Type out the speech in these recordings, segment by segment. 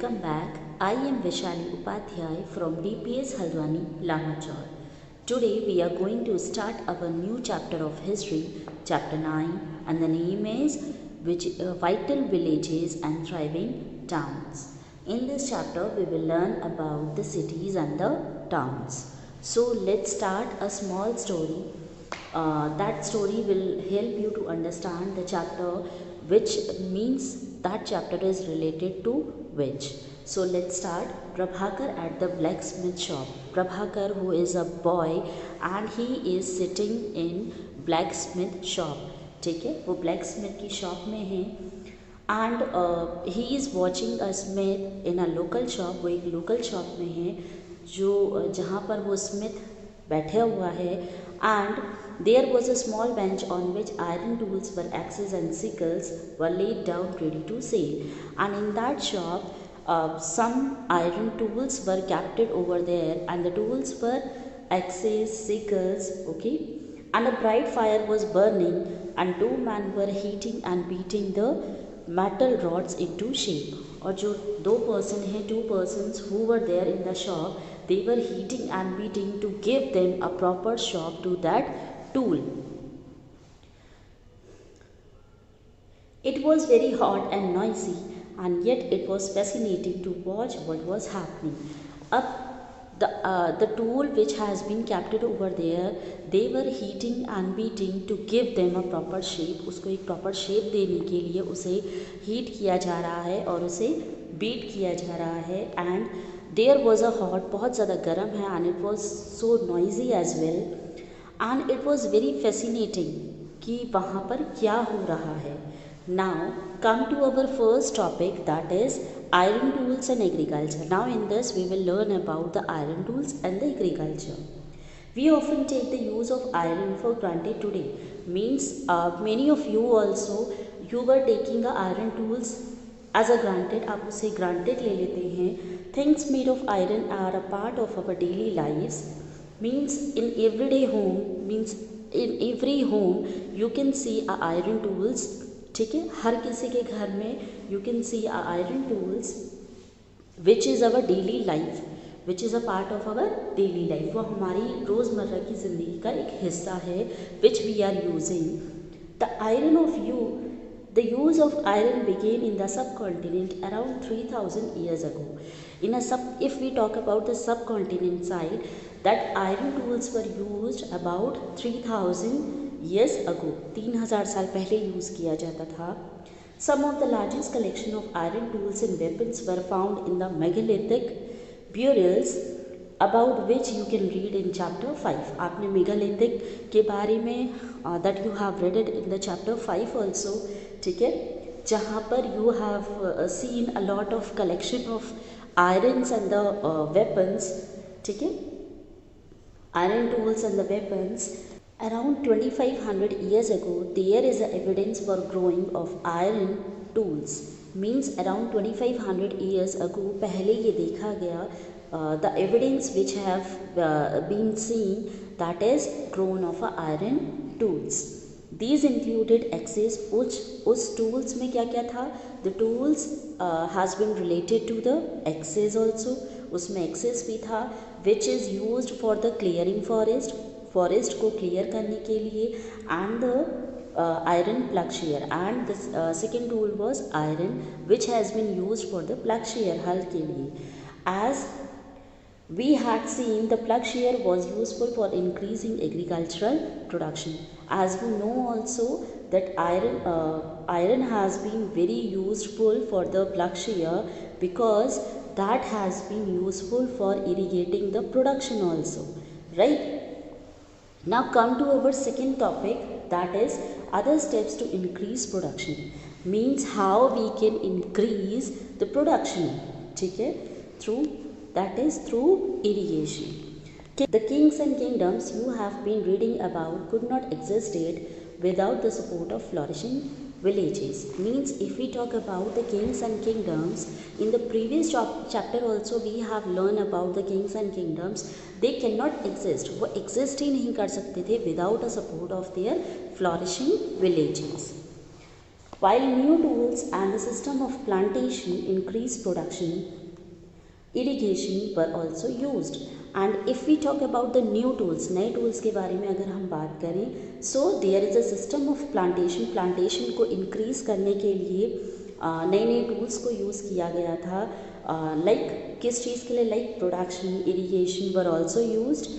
Welcome back. I am Vishali Upadhyay from DPS Haldwani, Lamachar. Today we are going to start our new chapter of history, chapter 9, and the name is Vital Villages and Thriving Towns. In this chapter we will learn about the cities and the towns. So let's start a small story. That story will help you to understand the chapter, which means that chapter is related to which. So let's start. Prabhakar at the blacksmith shop. Prabhakar, who is a boy and he is sitting in blacksmith shop. ठीक है, वो blacksmith की shop में है and he is watching a smith in a local shop. वो एक local shop में है जो जहाँ पर वो smith बैठा हुआ है and there was a small bench on which iron tools were axes and sickles were laid down ready to sale, and in that shop some iron tools were kept over there, and the tools were axes, sickles, okay, and a bright fire was burning and two men were heating and beating the metal rods into shape. और जो दो person हैं, two persons who were there in the shop, they were heating and beating to give them a proper shape to that tool. It was very hot and noisy, and yet it was fascinating to watch what was happening. Up the tool which has been kept over there, they were heating and beating to give them a proper shape. उसको एक proper shape देने के लिए उसे heat किया जा रहा है और उसे beat किया जा रहा है, and there was a hot, बहुत ज़्यादा गर्म है, and it was so noisy as well, and it was very fascinating कि वहाँ पर क्या हो रहा है. Now come to our first topic, that is iron tools and agriculture. Now in this we will learn about the iron tools and the agriculture. We often take the use of iron for granted today. Means many of you also, you were taking the iron tools as a granted. आप उसे granted ले लेते हैं. Things made of iron are a part of our daily lives. Means in everyday home, means in every home you can see a iron tools. ठीक है, हर किसी के घर में you can see iron tools which is our daily life, which is a part of our daily life. वो हमारी रोज़मर्रा की ज़िंदगी का एक हिस्सा है which we are using. The iron of the use of iron began in the subcontinent around 3000 years ago. If we talk about the subcontinent side, that iron tools were used about 3000 years ago. 3000 साल पहले use किया जाता था. Some of the largest collection of iron tools and weapons were found in the megalithic burials, about which you can read in chapter 5. आपने megalithic के बारे में that you have read it in the chapter 5 also, ठीक है, जहाँ पर you have seen a lot of collection of irons and the weapons, ठीक है, iron tools and the weapons. Around 2500 years ago, there is evidence for growing of iron tools. Means around 2500 years ago, पहले ये देखा गया the evidence which have been seen, that is grown of iron tools. These included axes. उस tools में क्या क्या था? The tools has been related to the axes also. उसमें axes भी था which is used for the clearing forest को clear करने के लिए, and the iron ploughshare, and the second tool was iron which has been use for the ploughshare, हल के लिए. As we had seen, the ploughshare was useful for increasing agricultural production. As we know also that iron has been very useful for the plug shear because that has been useful for irrigating the production also, right? Now come to our second topic, that is other steps to increase production. Means how we can increase the production, ठीक है, through irrigation. The kings and kingdoms you have been reading about could not existed without the support of flourishing villages. Means if we talk about the kings and kingdoms, in the previous chapter also we have learned about the kings and kingdoms. They cannot exist, वो exist ही नहीं कर सकते थे without the support of their flourishing villages. While new tools and the system of plantation increased production, irrigation were also used. And if we talk about the new tools, नए tools के बारे में अगर हम बात करें, so there is a system of plantation को increase करने के लिए नए नए tools को use किया गया था. Like किस चीज़ के लिए? Like production, irrigation were also used.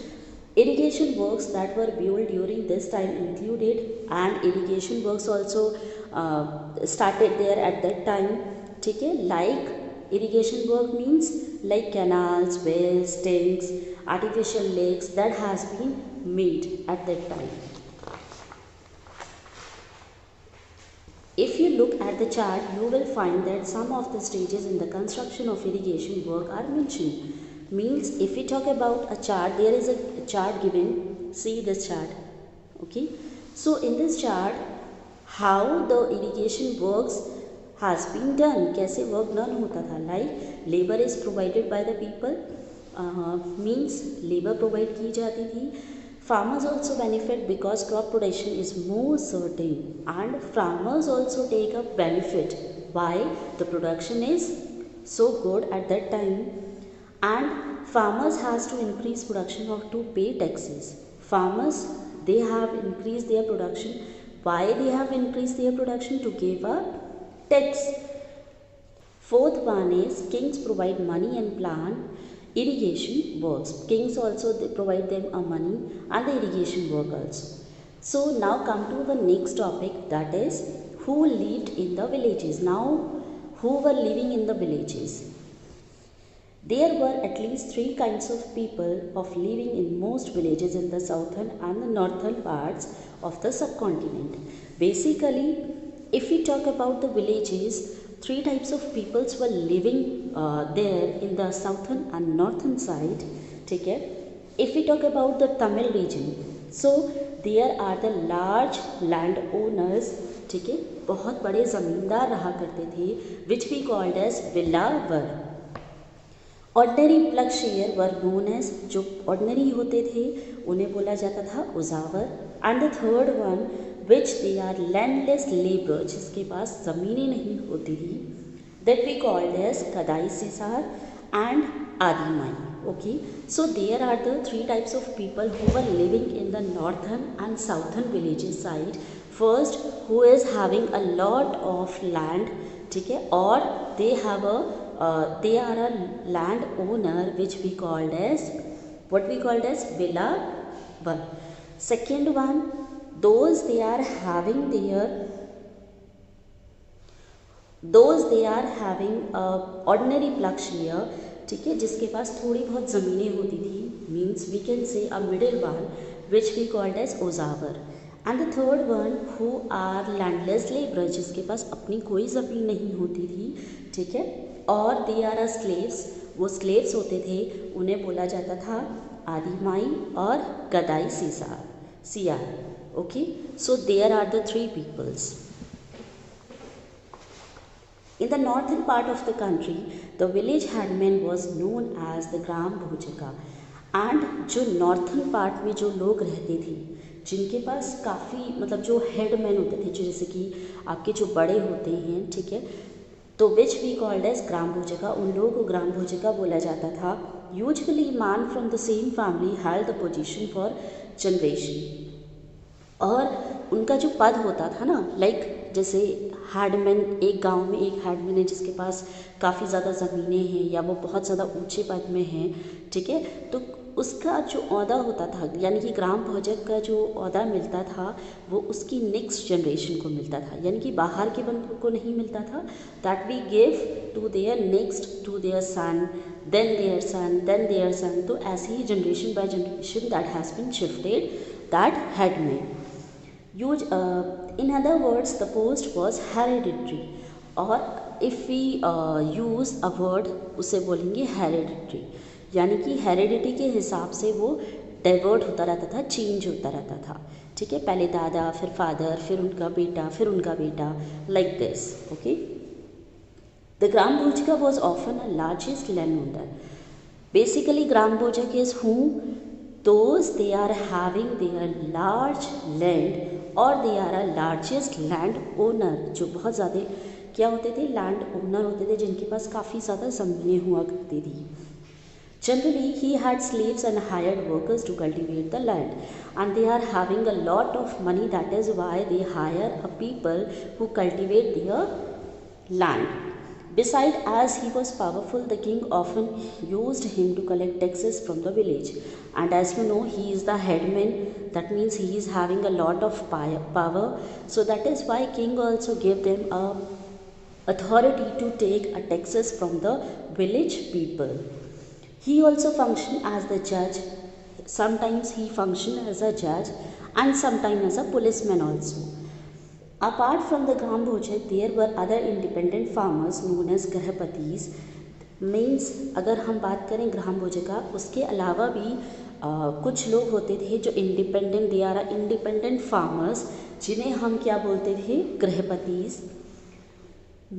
Irrigation works that were built during this time included, and irrigation works also started there at that time. ठीक है, like irrigation work means like canals, wells, tanks, artificial lakes that has been made at that time. If you look at the chart, you will find that some of the stages in the construction of irrigation work are mentioned. Means if we talk about a chart, there is a chart given. See this chart. Okay. So in this chart, how the irrigation works has been done. कैसे work done होता था? Like labor is provided by the people. Means labor provide की जाती थी. Farmers also benefit because crop production is more certain, and farmers also take a benefit. Why? The production is so good at that time, and farmers has to increase production or to pay taxes. Farmers, they have increased their production. Why they have increased their production? To give a tax. Fourth one is kings provide money and plan irrigation works. Kings also they provide them a money and the irrigation work also. So now come to the next topic, that is who lived in the villages. Now who were living in the villages? There were at least three kinds of people of living in most villages in the southern and the northern parts of the subcontinent. Basically, if we talk about the villages, three types of peoples were living there in the southern and northern side. ठीक है. If we talk about the Tamil region, so there are the large land owners. ठीक है, बहुत बड़े ज़मींदार रहा करते थे, which we called as villaver. Ordinary plugshare were known as, जो ordinary होते थे उन्हें बोला जाता था उजावर. And the third one, which they are landless laborer, जिसके पास ज़मीनें नहीं होती थी, that we called as kadai sisar and adimai. Okay, so there are the three types of people who were living in the northern and southern villages side. First, who is having a lot of land, ठीक है, or they have a they are a land owner, which we called as, what we called as villaver. Second one, those they are having ordinary plugshare, ठीक है, जिसके पास थोड़ी बहुत ज़मीनें होती थी. Means we can say a middle one, which we called as ozavar. And the third one, who are landless laborer, जिसके पास अपनी कोई ज़मीन नहीं होती थी, ठीक है, और they are slaves, वो slaves होते थे, उन्हें बोला जाता था आदिमाई और गदाई सियार. Okay, so there are the three peoples. In the northern part of the country, the village headman was known as the gram भोजका. And जो northern part में जो लोग रहते थे, जिनके पास काफ़ी मतलब जो हेडमैन होते थे, जैसे कि आपके जो बड़े होते हैं, ठीक है, तो which we called as gram भोजका, उन लोगों को ग्राम भोजका बोला जाता था. Usually man from the same family held the position for generation. और उनका जो पद होता था ना, लाइक जैसे हेडमैन, एक गांव में एक हेडमैन है जिसके पास काफ़ी ज़्यादा ज़मीनें हैं या वो बहुत ज़्यादा ऊंचे पद में हैं, ठीक है, तो उसका जो ओहदा होता था, यानी कि ग्राम भोजक का जो ओहदा मिलता था वो उसकी नेक्स्ट जनरेशन को मिलता था, यानी कि बाहर के बंदों को नहीं मिलता था. That we give to their next, to their son, then their son, then their son. तो ऐसे ही generation by generation that has been shifted that headman. In other words, the post was hereditary. और if we use a word, उसे बोलेंगे hereditary, यानी कि heredity के हिसाब से वो डाइवर्ट होता रहता था, चेंज होता रहता था, ठीक है, पहले दादा, फिर फादर, फिर उनका बेटा, फिर उनका बेटा, like this. Okay, the grama bhojaka was often a largest land owner. Basically grama bhojak is who those they are having their large land और they are a largest land owner, जो बहुत ज़्यादा क्या होते थे, लैंड ओनर होते थे, जिनके पास काफ़ी ज़्यादा ज़मीनें हुआ करती थी. Generally, he had slaves and hired workers to cultivate the land, and they are having a lot of money. That is why they hire a people who cultivate their land. Besides, as he was powerful, the king often used him to collect taxes from the village. And as you know, he is the headman. That means he is having a lot of power. So that is why king also gave them a authority to take a taxes from the village people. He also functioned as the judge. Sometimes he functioned as a judge and sometimes as a policeman also. Apart from the Gram Bhojit, there were other independent farmers known as Grahpatis. Means अगर हम बात करें ग्राम भोजे का, उसके अलावा भी कुछ लोग होते थे जो independent, they are independent farmers, जिन्हें हम क्या बोलते थे, गृहपतिस.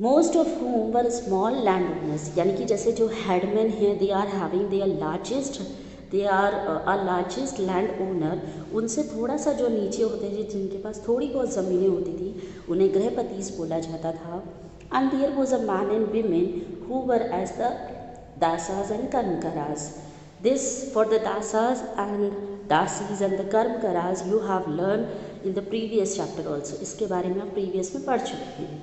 Most of whom were small land owners, यानी कि जैसे जो हेडमैन हैं, they are having they are a largest land owner. उनसे थोड़ा सा जो नीचे होते थे, जिनके पास थोड़ी बहुत ज़मीनें होती थी, उन्हें गृहपतिस बोला जाता था. And there was a man and women who were as the dasas and karmakaras. This for the dasas and dasis and the karmakaras you have learn in the previous chapter also. इसके बारे में आप प्रीवियस में पढ़ चुके हैं.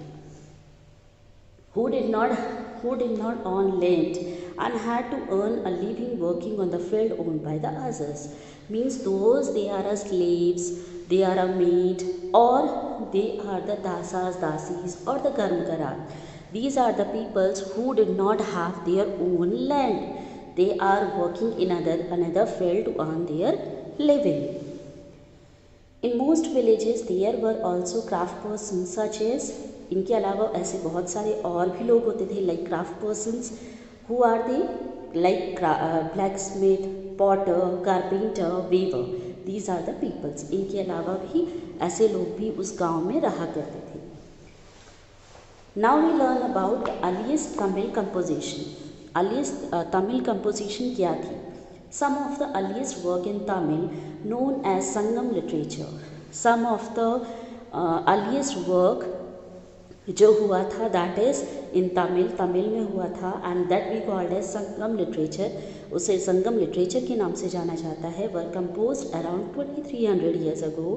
who did not own land and had to earn a living working on the field owned by the others. Means those, they are a slaves, they are a maid, or they are the dasas, dasis, or the karmkara. These are the peoples who did not have their own land. They are working in another field to earn their living. In most villages there were also craft persons such as, इनके अलावा ऐसे बहुत सारे और भी लोग होते थे like craft persons. Who are they? Like blacksmith, potter, carpenter, weaver. These are the peoples. इनके अलावा भी ऐसे लोग भी उस गांव में रहा करते थे. Now we learn about the earliest Tamil composition. Earliest Tamil composition क्या थी? Some of the earliest work in Tamil known as Sangam literature. Some of the earliest work जो हुआ था, दैट इज़ इन तमिल में हुआ था, and that we called as Sangam literature. उसे Sangam literature के नाम से जाना जाता है. Were composed around 2300 years ago.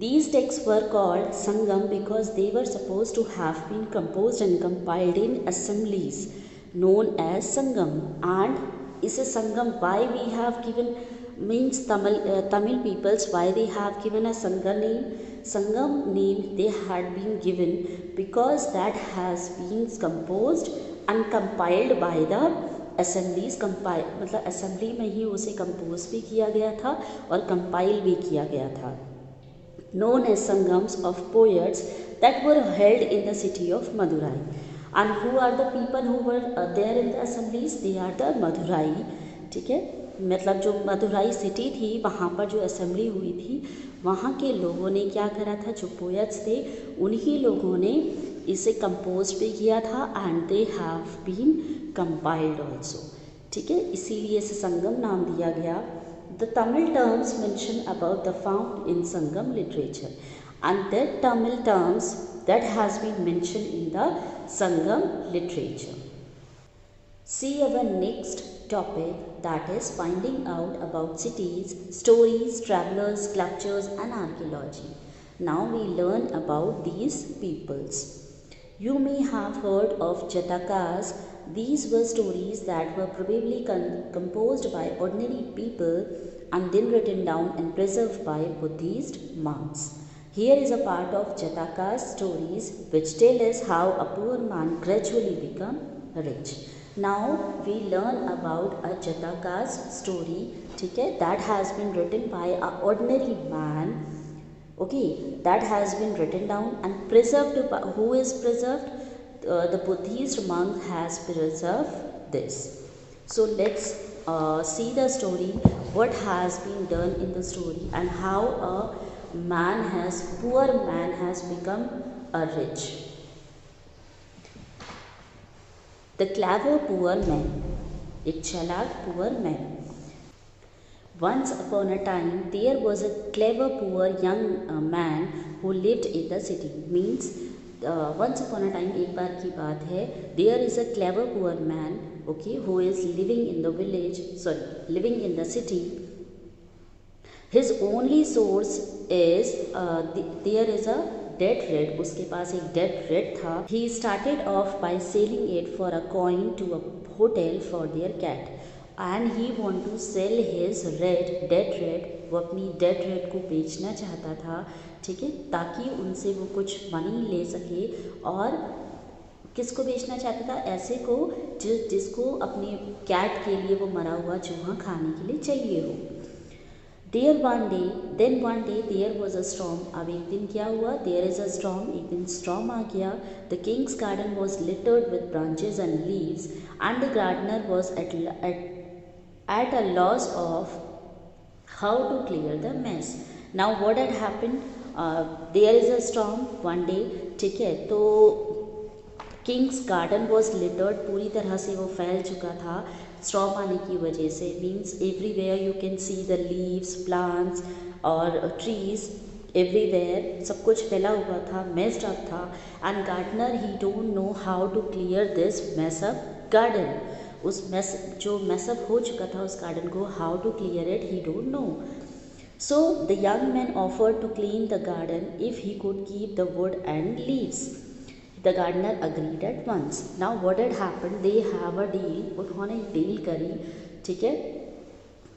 These texts were called Sangam because they were supposed to have been composed and compiled in assemblies known as Sangam. And is a Sangam, why we have given, means Tamil peoples, why they have given a Sangam name? Sangam name they had been given because that has been composed and compiled by the assemblies. मतलब assembly में ही उसे compose भी किया गया था और compile भी किया गया था. Known as Sangams of poets that were held in the city of Madurai. And who are the people who were there in the assemblies? They are the Madurai. ठीक है, मतलब जो मदुराई सिटी थी, वहाँ पर जो असेंबली हुई थी, वहाँ के लोगों ने क्या करा था, जो पोएट्स थे उन्हीं लोगों ने इसे कंपोज भी किया था. And they have been compiled also. ठीक है, इसीलिए इसे संगम नाम दिया गया. The Tamil terms mention about the found in Sangam literature, and that Tamil terms that has been mention in the Sangam literature. See our next topic, that is finding out about cities, stories, travelers, sculptures and archaeology. Now we learn about these peoples. You may have heard of Jatakas. These were stories that were probably composed by ordinary people and then written down and preserved by Buddhist monks. Here is a part of Jatakas stories which tell us how a poor man gradually became rich. Now we learn about a Jatakas story, ठीक है, that has been written by a ordinary man. Okay, that has been written down and preserved by, who is preserved? The Buddhist monk has preserved this. So let's see the story, what has been done in the story, and how a poor man has become a rich. The clever poor man. एक चालाक poor man. Once upon a time there was a clever poor young man who lived in the city. Means once upon a time, एक बार की बात है, there is a clever poor man okay, who is living in the village, sorry, living in the city, his only source is there is a dead rat. उसके पास एक dead rat था. He started off by selling it for a coin to a hotel for their cat, and he want to sell his dead rat. वो अपनी dead rat को बेचना चाहता था, ठीक है, ताकि उनसे वो कुछ मनी ले सके. और किसको बेचना चाहता था? ऐसे को जिसको अपने कैट के लिए वो मरा हुआ चूहा खाने के लिए चाहिए हो. There one day, then one day there was a storm. अब एक दिन क्या हुआ? There is a storm. एक दिन storm आ गया. The king's garden was littered with branches and leaves, and the gardener was at a loss of how to clear the mess. Now what had happened? There is a storm one day. ठीक है, तो Kings garden was littered, पूरी तरह से वो फैल चुका था स्टॉर्म आने की वजह से. Means everywhere you can see the leaves, plants और ट्रीज, एवरीवेयर सब कुछ फैला हुआ था, मेस्ड अप था. And gardener he don't know how to clear this mess up garden. उस जो मेसअप हो चुका था उस गार्डन को, how to clear it he don't know. So the young man offered to clean the garden if he could keep the wood and leaves. The gardener agreed at once. Now what had happened? They have a deal. उन्होंने deal करी, ठीक है.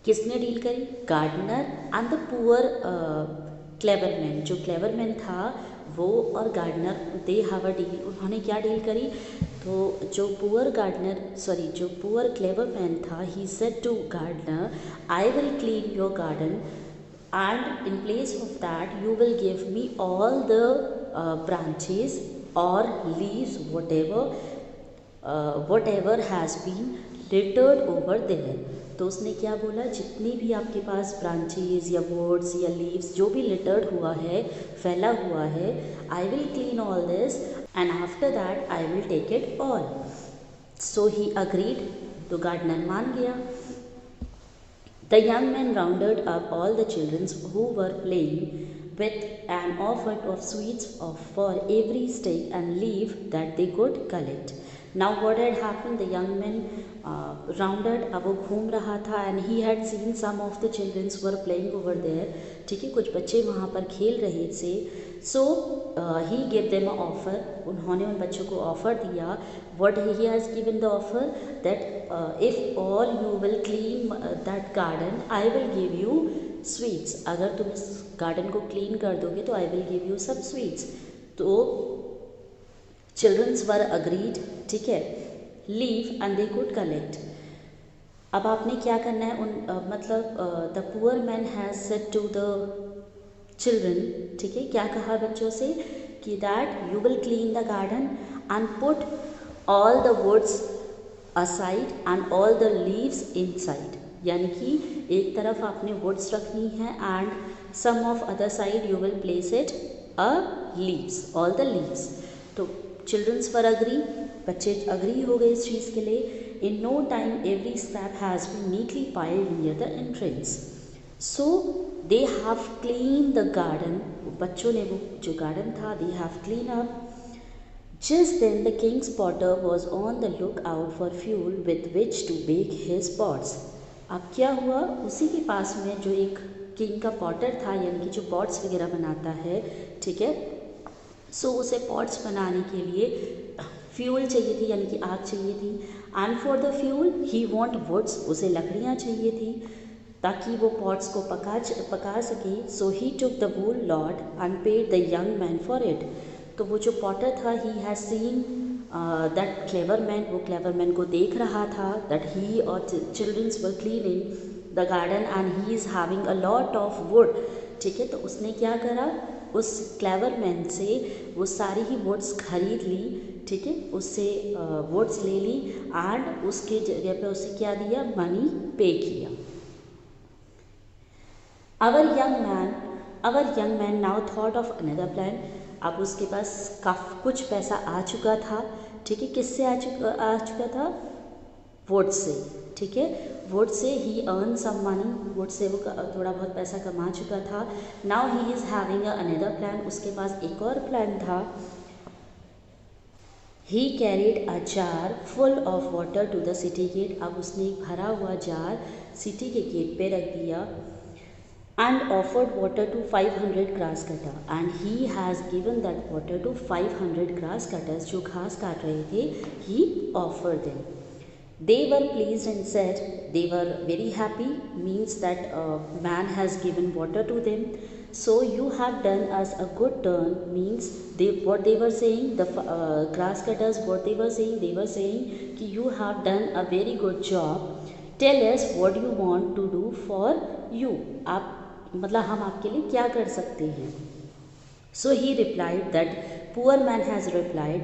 किसने deal करी? Gardener and the poor clever man. जो clever man था वो और gardener, they have a deal. उन्होंने क्या डील करी? तो जो पुअर क्लेवर मैन था, he said to gardener, I will clean your garden and in place of that you will give me all the branches or leaves, whatever has been littered over there. तो उसने क्या बोला? जितनी भी आपके पास branches या वुड्स या लीव्स जो भी लिटर्ड हुआ है, फैला हुआ है, I will clean all this and after that I will take it all. So he agreed. तो गार्डनर मान गया. The young man rounded up all the children who were playing with an offer of sweets for every stick and leaf that they could collect. Now what had happened? The young man rounded, अब वो घूम रहा था, and he had seen some of the children were playing over there. ठीक है, कुछ बच्चे वहाँ पर खेल रहे थे. So he gave them an offer. उन्होंने उन बच्चों को ऑफ़र दिया. What he has given the offer? That if all you will clean that garden, I will give you sweets. अगर तुम इस गार्डन को क्लीन कर दोगे तो I will give you some sweets. तो चिल्ड्रंस वर अग्रीड, ठीक है, leave and they could collect. अब आपने क्या करना है? The poor man has said to the children, ठीक है, क्या कहा बच्चों से? कि that you will clean the garden and put all the woods aside and all the leaves inside. यानी कि एक तरफ आपने वुड्स रखनी है and some of other side you will place it a leaves, all the leaves. तो childrens were agree, बच्चे agree हो गए इस चीज़ के लिए. In no time every scrap has been neatly piled near the entrance. So they have clean the garden. बच्चों ने वो जो गार्डन था, they have clean up. Just then the king's potter was on the lookout for fuel with which to bake his pots. अब क्या हुआ? उसी के पास में जो एक किंग का पॉटर था, यानी कि जो पॉट्स वगैरह बनाता है, ठीक है, सो उसे पॉट्स बनाने के लिए फ्यूल चाहिए थी, यानी कि आग चाहिए थी. And for the fuel he want woods, उसे लकड़ियाँ चाहिए थी ताकि वो पॉट्स को पका सके. So he took the wool lot and paid the young man for it. तो वो जो पॉटर था, he has seen that clever man, वो क्लेवर मैन को देख रहा था दैट ही और childrens were cleaning the garden and he is having a lot of wood. ठीक है, तो उसने क्या करा? उस क्लेवर मैन से वो सारी ही वुड्स खरीद ली. ठीक है, उससे वुड्स ले ली एंड उसके जगह पे उसे क्या दिया? मनी पे किया. Our young man now thought of another plan. अब उसके पास कुछ पैसा आ चुका था. ठीक है, किससे आ चुका था? Would say. ठीक है, वुड से he earn some money, wood से वो थोड़ा बहुत पैसा कमा चुका था. Now he is having another plan. उसके पास एक और प्लान था. He carried a jar full of water to the city gate. अब उसने एक भरा हुआ जार सिटी के गेट पे रख दिया. And offered water to 500 grass cutter. And he has given that water to 500 grass cutters जो घास काट रहे थे. He offered them. They were pleased and said, they were very happy, means that man has given water to them. So you have done us a good turn, means what they were saying, the grass cutters, what they were saying कि you have done a very good job. Tell us what you want to do for you. आप मतलब हम आपके लिए क्या कर सकते हैं. So he replied, that poor man has replied,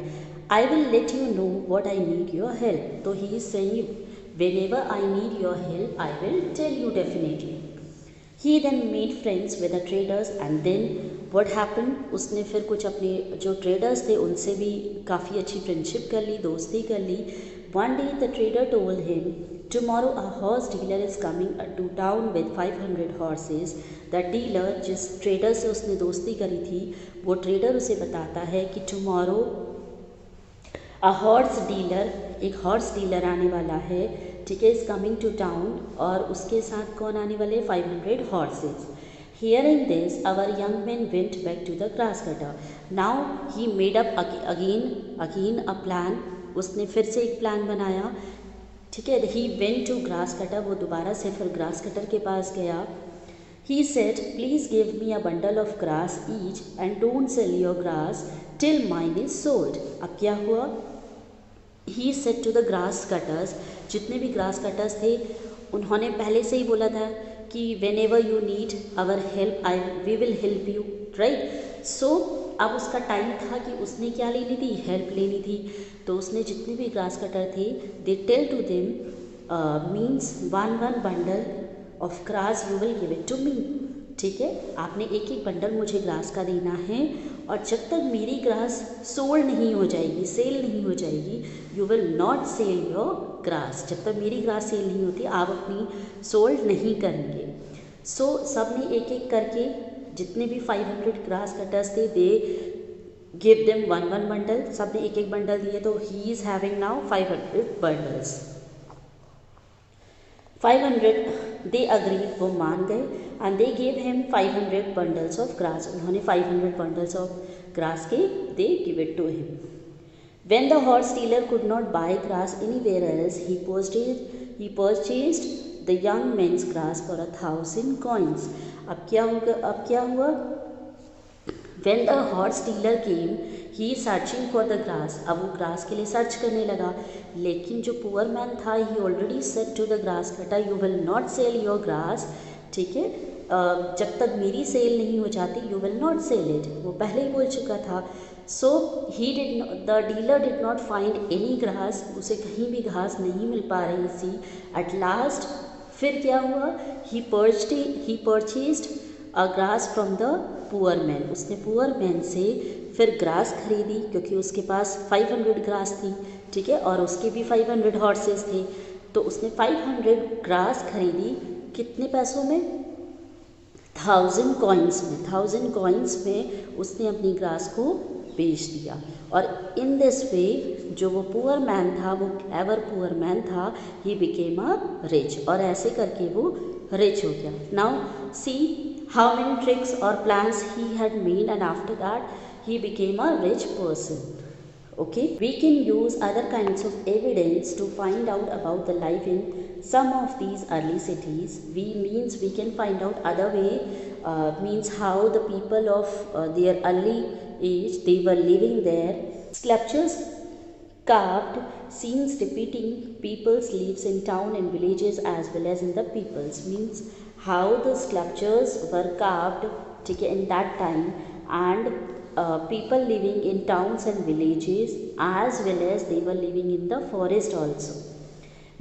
I will let you know what I need your help. So he is saying, whenever I need your help, I will tell you definitely. He then made friends with the traders and then what happened, उसने फिर कुछ अपने जो traders थे उनसे भी काफ़ी अच्छी फ्रेंडशिप कर ली, दोस्ती कर ली. One day the trader told him, tomorrow a horse dealer is coming to town with 500 horses. The dealer, जिस trader से उसने दोस्ती करी थी, वो trader उसे बताता है कि tomorrow a horse dealer, एक horse dealer आने वाला है, ठीक है, is coming to town, और उसके साथ कौन आने वाले, 500 horses. Hearing this, our young man went back to the grass cutter. Now he made up again a plan. उसने फिर से एक प्लान बनाया, ठीक है. He went to grass cutter, वो दोबारा से फिर grass cutter के पास गया. He said, please give me a bundle of grass each and don't sell your grass till mine is sold. अब क्या हुआ, he said to the grass cutters, जितने भी grass cutters थे उन्होंने पहले से ही बोला था कि whenever you need our help, we will help you, right? So अब उसका टाइम था कि उसने क्या लेनी थी, हेल्प लेनी थी. तो उसने जितने भी ग्रास कटर थे, they tell to them, means one bundle of grass you will give it to me. ठीक है, आपने एक एक बंडल मुझे ग्रास का देना है, और जब तक मेरी ग्रास सोल्ड नहीं हो जाएगी, सेल नहीं हो जाएगी, you will not sell your grass. जब तक मेरी ग्रास सेल नहीं होती, आप अपनी सोल्ड नहीं करेंगे. सो सब ने एक एक करके, जितने भी 500 ग्रास कटर्स थे, they give them one bundle. सब ने एक एक बंडल दिए, तो he is having now 500 bundles. 500 they agree, वो मान गए, and they give him 500 bundles of grass. उन्होंने 500 बंडल्स ऑफ ग्रास के they give it to him. When the horse dealer could not buy grass anywhere else, he purchased the young man's grass for 1,000 coins. अब क्या हुआ? When the horse dealer came, he searching for the grass. अब वो grass के लिए search करने लगा, लेकिन जो पुअर मैन था, he already said to the grass cutter, you will not sell your grass. ठीक है, जब तक मेरी सेल नहीं हो जाती, you will not sell it. वो पहले ही बोल चुका था. So the dealer did not find any grass. उसे कहीं भी घास नहीं मिल पा रही थी. At last, फिर क्या हुआ? He purchased a grass from the poor man. उसने poor man से फिर ग्रास खरीदी, क्योंकि उसके पास 500 ग्रास थी, ठीक है, और उसके भी 500 हॉर्सेस थे. तो उसने 500 ग्रास खरीदी, कितने पैसों में? 1000 कॉइन्स में. 1000 कॉइन्स में उसने अपनी ग्रास को बेच दिया. और इन दिस वे, जो वो पुअर मैन था, वो एवर पुअर मैन था, ही बिकेम अ रिच. और ऐसे करके वो रिच हो गया. Now see how many tricks और plans he had made, and after that he became a rich person. Okay, we can use other kinds of evidence to find out about the life in some of these early cities. We can find out other way, means how the people of their early age, they were living there. Sculptures carved scenes depicting people's lives in town and villages as well as in the peoples, means how the sculptures were carved, ठीक है, in that time, and people living in towns and villages, as well as they were living in the forest also.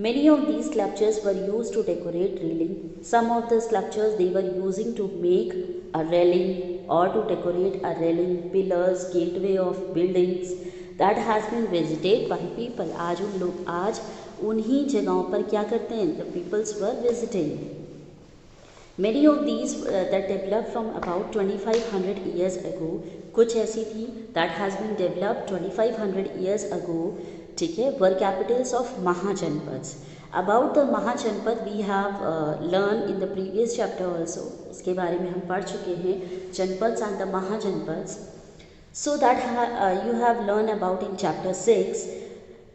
Many of these sculptures were used to decorate railing. Some of the sculptures they were using to make a railing or to decorate a railing, pillars, gateway of buildings that has been visited by people. आज उन्हीं जगहों पर क्या करते हैं? The peoples were visiting. Many of these that developed from about 2500 years ago, कुछ ऐसी थी that has been developed 2500 years ago, ठीक है, were capitals of Mahajanpads. About the Mahajanpad we have learned in the previous chapter also, उसके बारे में हम पढ़ चुके हैं, Janpads and the Mahajanpads. So that you have learned about in chapter 6.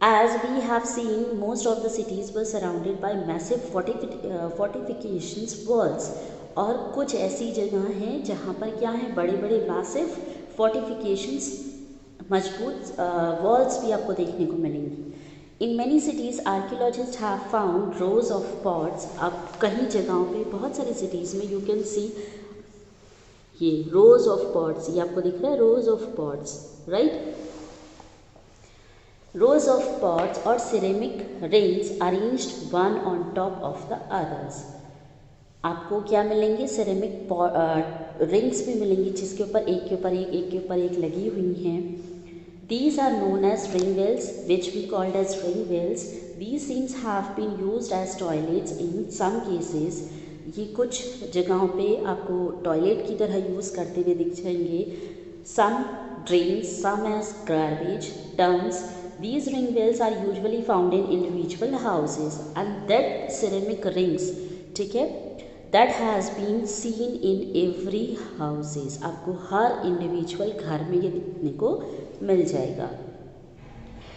As we have seen, most of the cities were surrounded by massive fortifications walls. और कुछ ऐसी जगह हैं जहाँ पर क्या है, बड़े बड़े massive fortifications, मजबूत walls भी आपको देखने को मिलेंगी. In many cities, archaeologists have found rows of pots. अब कहीं जगहों पे, बहुत सारी cities में you can see ये rows of pots, ये आपको दिख रहा है rows of pots, right? Rows of pots or ceramic rings arranged one on top of the others. आपको क्या मिलेंगे, ceramic rings भी मिलेंगी जिसके ऊपर एक के ऊपर एक लगी हुई हैं. These are known as ring wells, which we called as ring wells. These things have been used as toilets in some cases. ये कुछ जगहों पे आपको टॉयलेट की तरह यूज़ करते हुए दिख जाएंगे. Some drains, some as garbage dumps. These ring wells are usually found in individual houses, and that ceramic rings, ठीक है, that has been seen in every houses. आपको हर individual घर में ये देखने को मिल जाएगा.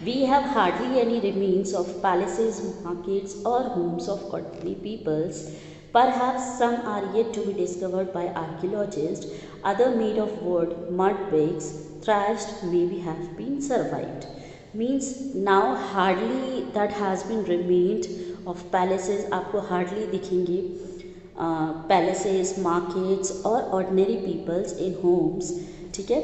We have hardly any remains of palaces, markets or homes of ordinary peoples. Perhaps some are yet to be discovered by archaeologists. Other made of wood, mud bricks, thrashed, maybe have been survived. Means now hardly that has been remained of palaces. आपको hardly दिखेंगे palaces, markets और ordinary peoples in homes, ठीक है.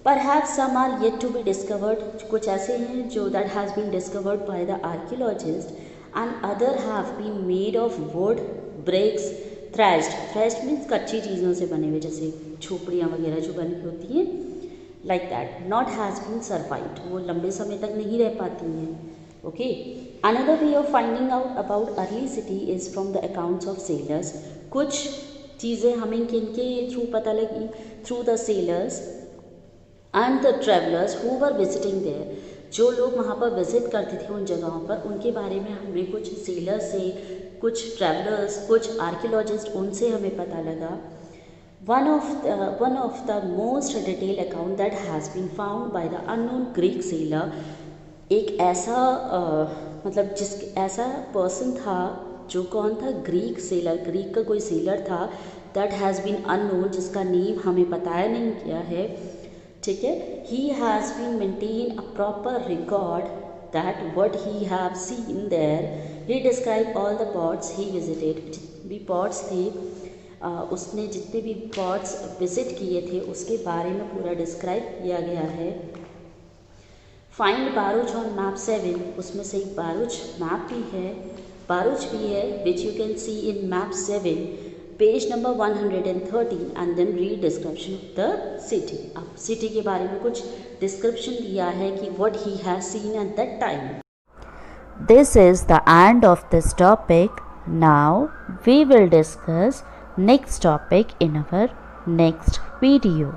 Perhaps some are yet to be discovered. कुछ ऐसे हैं जो that has been discovered by the archaeologist, and other have been made of wood, bricks, thrashed means कच्ची चीज़ों से बने हुए, जैसे झोपड़ियाँ वगैरह जो बनी होती हैं, like that. Not has been survived. वो लंबे समय तक नहीं रह पाती हैं. Okay. Another way of finding out about early city is from the accounts of sailors. कुछ चीज़ें हमें किनके थ्रू पता लगी, through the sailors and the travelers who were visiting there. जो लोग वहाँ पर विजिट करते थे उन जगहों पर, उनके बारे में हमें कुछ सेलर्स से, कुछ ट्रैवलर्स, कुछ आर्कियोलॉजिस्ट, उनसे हमें पता लगा. One of the most detailed account that has been found by the unknown Greek sailor. एक ऐसा मतलब ऐसा पर्सन था जो कौन था, ग्रीक सेलर, ग्रीक का कोई सेलर था, that has been unknown, जिसका नेम हमें बताया नहीं गया है, ठीक है. He has been maintained a proper record that what he have seen there. He described all the ports he visited. जितने भी ports थे, उसने जितने भी पॉट्स विज़िट किए थे उसके बारे में पूरा डिस्क्राइब किया गया है. फाइंड बारूच ऑन मैप 7, उसमें से एक बारूच मैप भी है, बारूच भी है, which you can see in map 7, page number 113, and then read description of the city. अब सिटी के बारे में कुछ डिस्क्रिप्शन दिया है कि what he has seen at that time. This is the end of this topic. Now we will discuss next topic in our next video.